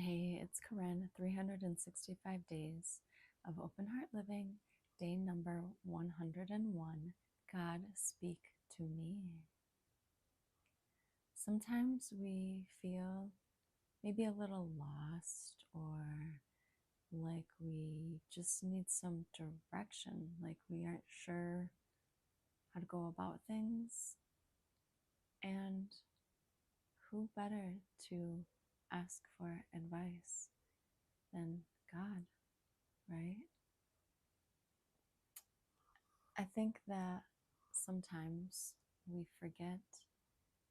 Hey, it's Korinn, 365 days of open heart living, day number 101. God, speak to me. Sometimes we feel maybe a little lost or like we just need some direction, like we aren't sure how to go about things. And who better to ask for advice than God, right? I think that sometimes we forget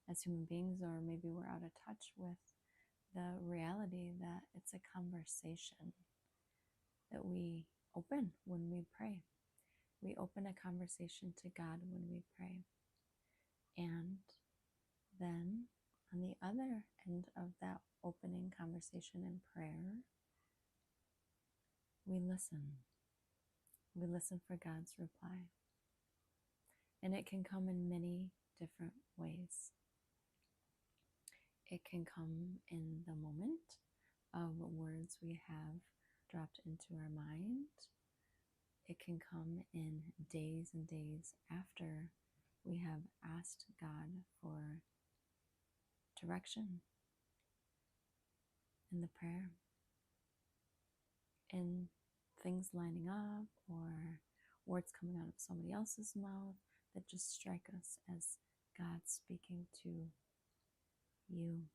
as human beings, or maybe we're out of touch with the reality that it's a conversation that we open when we pray. We open a conversation to God when we pray. And then on the other end of that opening conversation in prayer, we listen. We listen for God's reply. And it can come in many different ways. It can come in the moment of words we have dropped into our mind. It can come in days and days after we have asked God for direction in the prayer, in things lining up or words coming out of somebody else's mouth that just strike us as God speaking to you.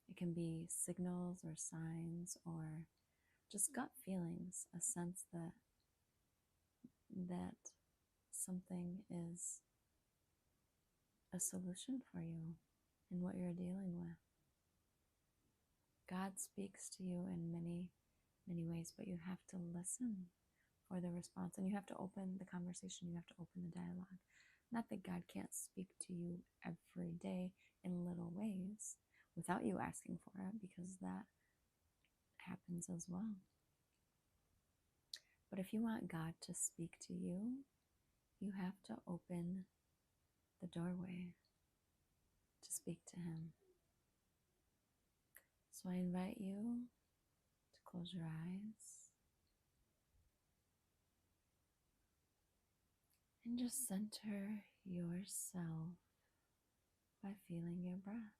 It can be signals or signs or just gut feelings, a sense that something is a solution for you in what you're dealing with. God speaks to you in many, many ways, but you have to listen for the response, and you have to open the conversation, you have to open the dialogue. Not that God can't speak to you every day in little ways without you asking for it, because that happens as well. But if you want God to speak to you, you have to open the doorway to speak to Him. So I invite you to close your eyes and just center yourself by feeling your breath.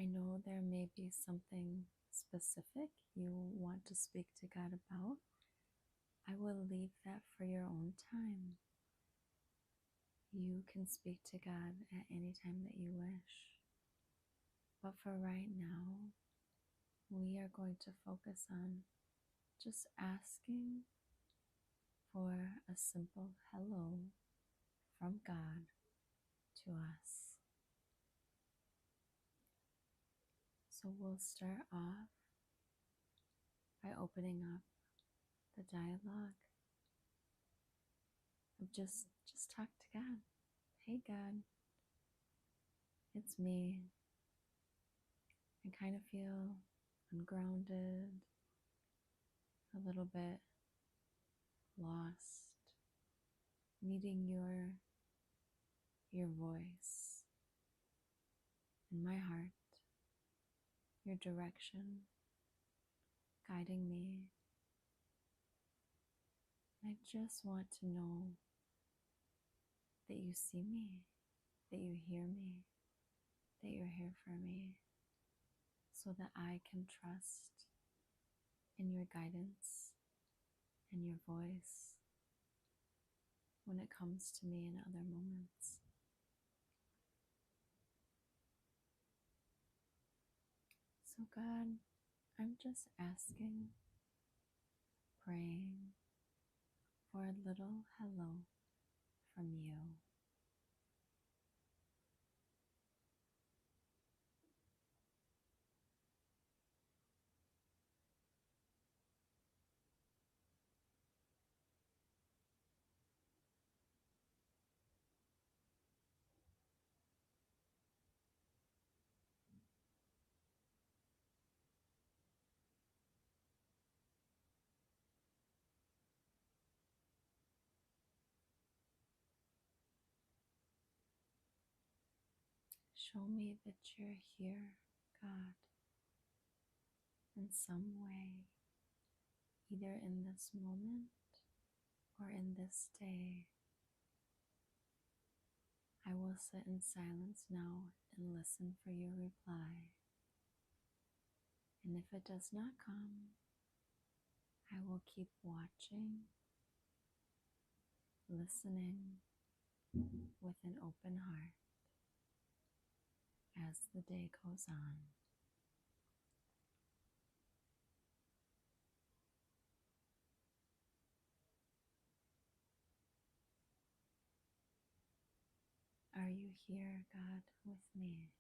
I know there may be something specific you want to speak to God about. I will leave that for your own time. You can speak to God at any time that you wish. But for right now, we are going to focus on just asking for a simple hello from God to us. So we'll start off by opening up the dialogue of just talk to God. Hey God, it's me. I kind of feel ungrounded, a little bit lost, needing your voice in my heart, your direction, guiding me. I just want to know that you see me, that you hear me, that you're here for me, so that I can trust in your guidance and your voice when it comes to me in other moments. So God, I'm just asking, praying for a little hello from you. Show me that you're here, God, in some way, either in this moment or in this day. I will sit in silence now and listen for your reply. And if it does not come, I will keep watching, listening with an open heart as the day goes on. Are you here, God, with me?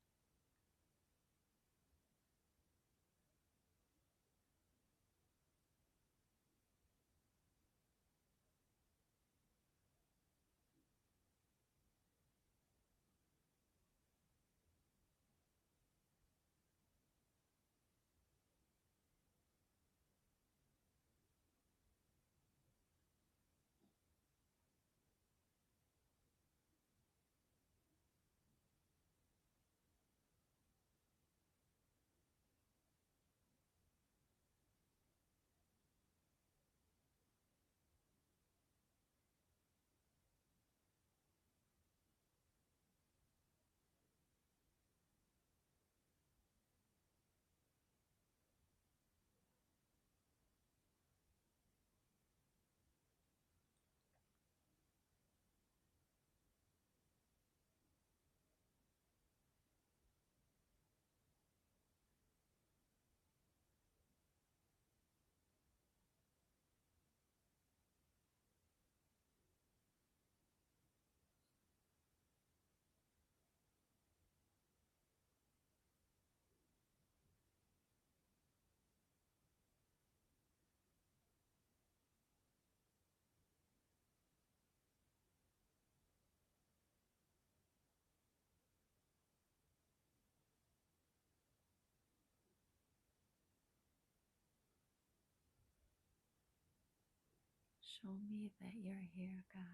Show me that you're here, God.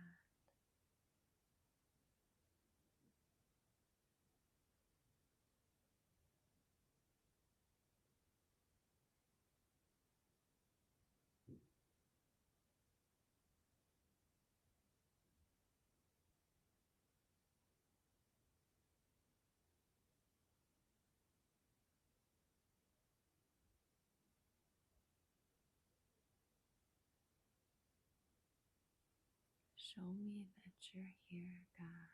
Show me that you're here, God.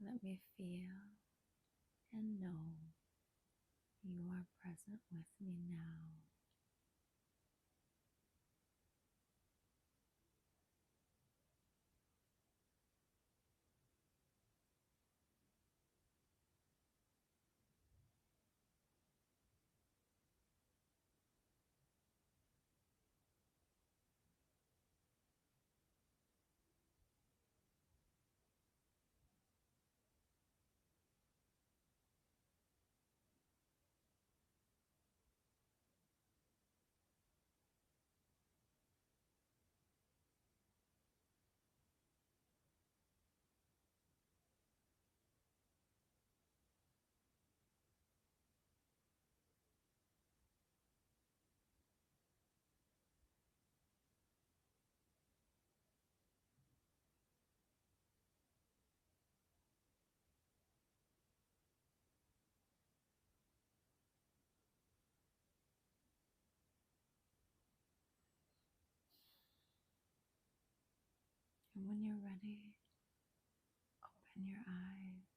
Let me feel and know you are present with me now. when you're ready, open your eyes.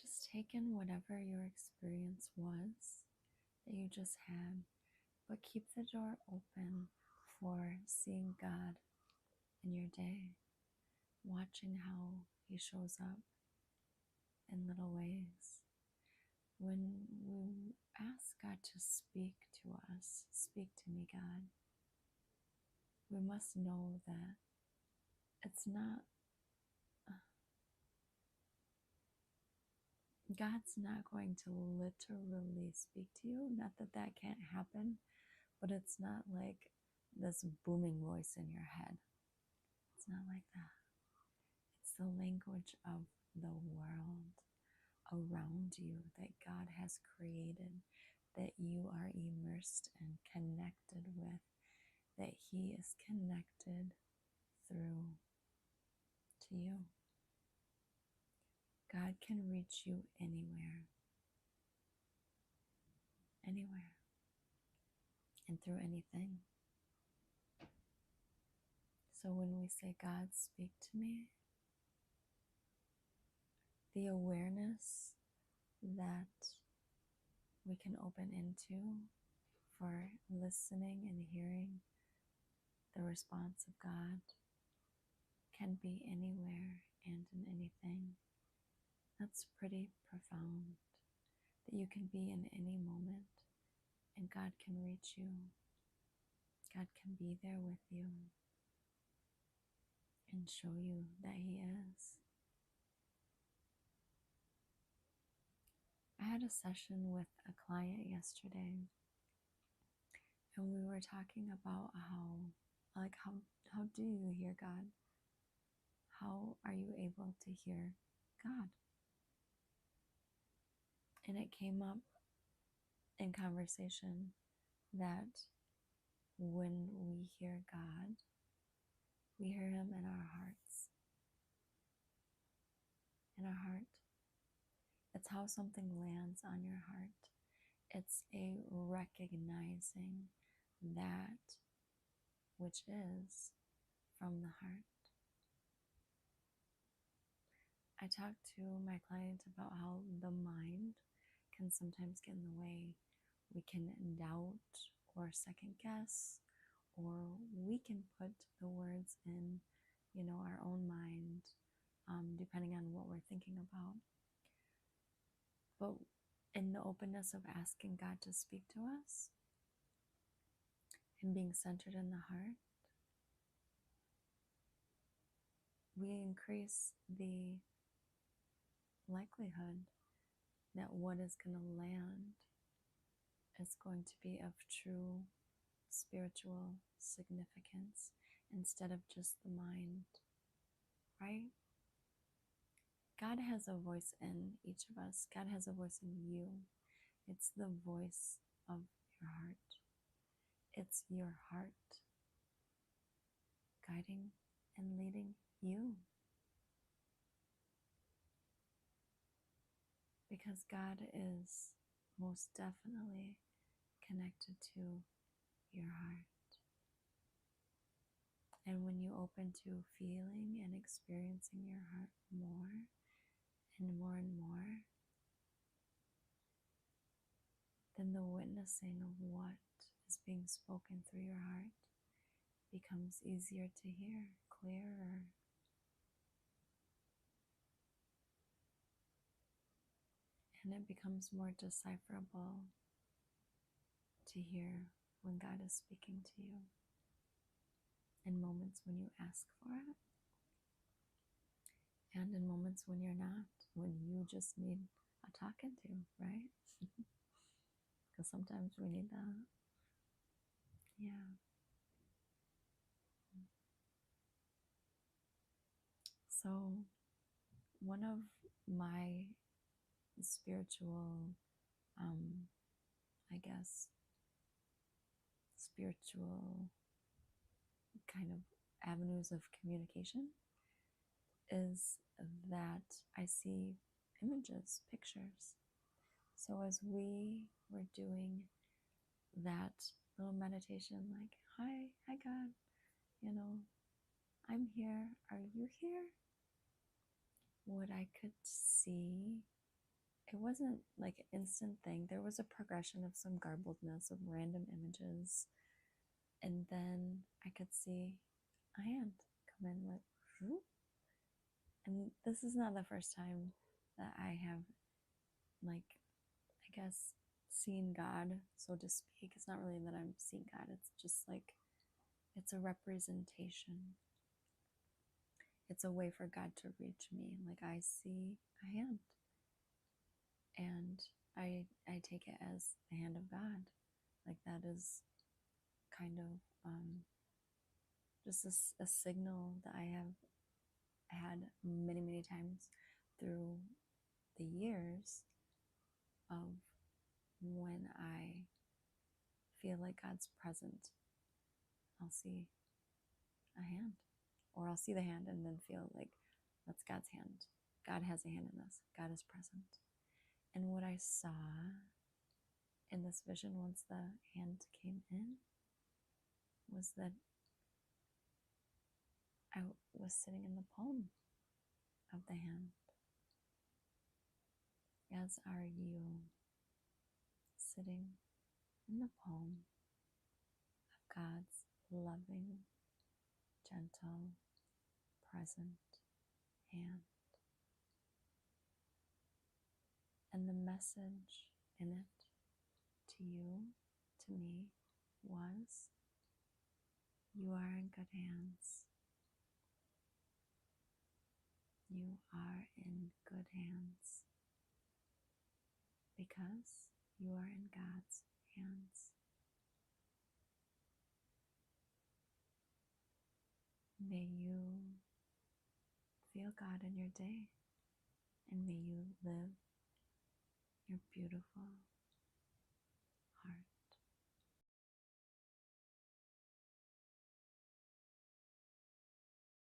Just take in whatever your experience was that you just had, but keep the door open for seeing God in your day, watching how He shows up in little ways. When we ask God to speak to us, speak to me, God, we must know that it's not, God's not going to literally speak to you. Not that that can't happen, but it's not like this booming voice in your head. It's not like that. It's the language of the world around you that God has created, that you are immersed and connected with, that He is connected through to you. God can reach you anywhere, anywhere, and through anything. So when we say, God, speak to me, the awareness that we can open into for listening and hearing the response of God can be anywhere and in anything. That's pretty profound, that you can be in any moment and God can reach you. God can be there with you and show you that He is. I had a session with a client yesterday, and we were talking about how do you hear God? How are you able to hear God? And it came up in conversation that when we hear God, we hear Him in our hearts. In our heart. It's how something lands on your heart. It's a recognizing that which is from the heart. I talked to my client about how the mind can sometimes get in the way. We can doubt or second guess, or we can put the words in, our own mind, depending on what we're thinking about. But in the openness of asking God to speak to us and being centered in the heart, we increase the likelihood that what is going to land is going to be of true spiritual significance instead of just the mind, right? God has a voice in each of us. God has a voice in you. It's the voice of your heart. It's your heart guiding and leading you. Because God is most definitely connected to your heart. And when you open to feeling and experiencing your heart more and more and more, then the witnessing of what is being spoken through your heart becomes easier to hear, clearer. And it becomes more decipherable to hear when God is speaking to you in moments when you ask for it and in moments when you're not, when you just need a talking to, right? Because sometimes we need that. Yeah. So one of my spiritual, I guess, spiritual kind of avenues of communication is that I see images, pictures. So as we were doing that little meditation, like, hi, God, I'm here. Are you here? What I could see, it wasn't like an instant thing. There was a progression of some garbledness of random images. And then I could see a hand come in, like, whoop. And this is not the first time that I have, like, I guess, seen God, so to speak. It's not really that I'm seeing God, it's just like, it's a representation. It's a way for God to reach me. Like, I see a hand, and I take it as the hand of God. Like, that is kind of just a signal that I have had many, many times through the years of when I feel like God's present. I'll see a hand, or I'll see the hand and then feel like that's God's hand. God has a hand in this. God is present. And what I saw in this vision once the hand came in was that I was sitting in the palm of the hand. As are you, sitting in the palm of God's loving, gentle, present hand. And the message in it to you, to me, was, you are in good hands. You are in good hands because you are in God's hands. May you feel God in your day, and may you live your beautiful,